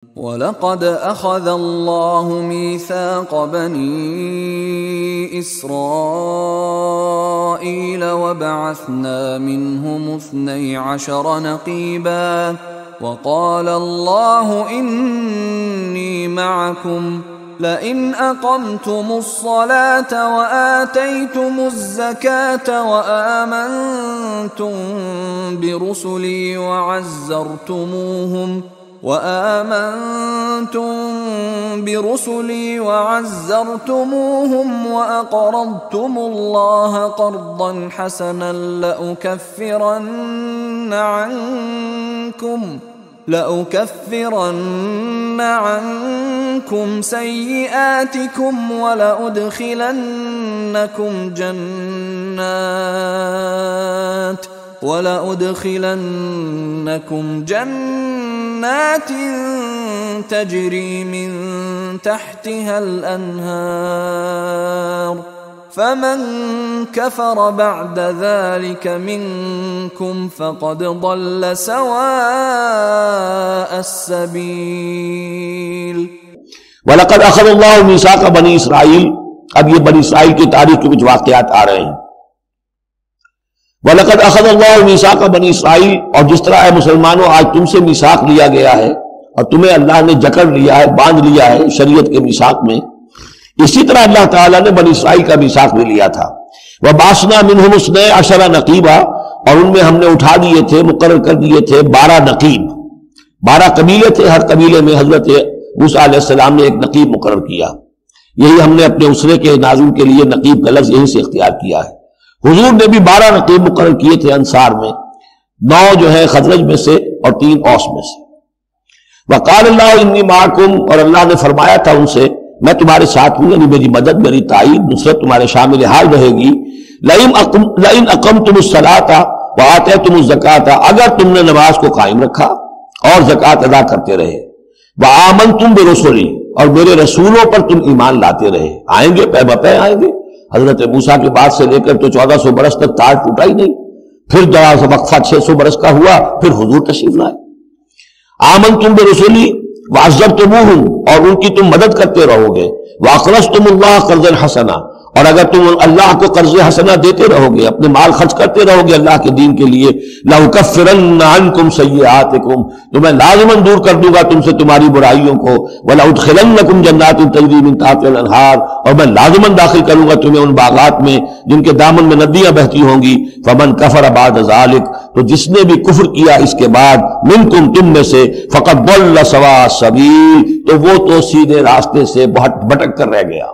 وَلَقَدْ أَخَذَ اللَّهُ مِيثَاقَ بَنِي إِسْرَائِيلَ وَبَعَثْنَا مِنْهُمُ 12 نَقِيبًا وَقَالَ اللَّهُ إِنِّي مَعَكُمْ لَئِنْ أَقَمْتُمُ الصَّلَاةَ وَآتَيْتُمُ الزَّكَاةَ وَآمَنْتُمْ برسلي وعزرتموهم وأقرضتم الله قرضا حسنا لأكفرن عنكم سيئاتكم ولأدخلنكم جنات تجري من تحتها الأنهار فمن كفر بعد ذلك منكم فقد ضل سواء السبيل. وَلَقَدْ أَخَذَ اللَّهُ مِيثَاقَ بَنِي اسرائیل. اب یہ بنی اسرائیل کی تاریخ کے کچھ واقعات آ رہے ہیں. وَلَقَدْ أَخَذَ اللَّهُ مِيثَاقَ بَنِي اسرائیل، اور جس طرح اے مسلمانوں آج تم سے میثاق لیا گیا ہے اور تمہیں اللہ نے جکڑ لیا ہے، باندھ لیا ہے شریعت کے میثاق میں، اسی طرح اللہ تعالیٰ نے بنی اسرائیل کا میثاق بھی لیا تھا. وَبَعَثْنَا مِنْهُمُ 12 نقیبا، اور ان میں ہم نے اٹھا دیے تھے، مقرر کر دیے تھے 12 نقیب. 12 قبیلے تھے، ہر قبیلے میں حضرت موسیٰ علیہ السلام نے ایک نقیب مقرر کیا. یہی ہم نے اپنے اسرے کے ناظر کے لیے نقیب کا لفظ یہیں سے اختیار کیا ہے. حضور نے بھی 12 نقیب مقرر کیے تھے انصار میں، 9 جو ہے خزرج میں سے اور 3 اوس میں سے. وقال اللہ انی معکم، اور اللہ نے فرمایا تھا ان سے میں تمہارے ساتھ ہوں، یعنی میری مدد، میری تائید، نصرت تمہارے شامل حال رہے گی. لئن اقمتم الصلاۃ وآتیتم الزکاۃ، اگر تم نے نماز کو قائم رکھا اور زکوٰۃ ادا کرتے رہے. وآمنتم برسلی، اور میرے رسولوں پر تم ایمان لاتے رہے. آئیں گے، پے بپے آئیں گے. حضرت موسیٰ کے بعد سے لے کر تو 1400 برس تک تار ٹوٹا ہی نہیں. پھر ذرا سا وقفہ 600 برس کا ہوا، پھر حضور تشریف لائے. آمنتم برسلی وعزرتموہم، اور ان کی تم مدد کرتے رہو گے. واقرضتم اللہ قرضا حسنا، اور اگر تم اللہ کو قرض حسنا دیتے رہو گے، اپنے مال خرچ کرتے رہو گے اللہ کے دین کے لیے. لأکفرن عنکم سیئاتکم، تو میں لازماً دور کر دوں گا تم سے تمہاری برائیوں کو. ولأدخلنکم جنات تجری من تحتها الانہار، اور میں لازماً داخل کروں گا تمہیں ان باغات میں جن کے دامن میں ندیاں بہتی ہوں گی. فمن کفر بعد ذلک، تو جس نے بھی کفر کیا اس کے بعد، منکم تم میں سے، فقد ضل سواء السبیل، تو وہ تو سیدھے راستے سے بھٹک کر رہ گیا.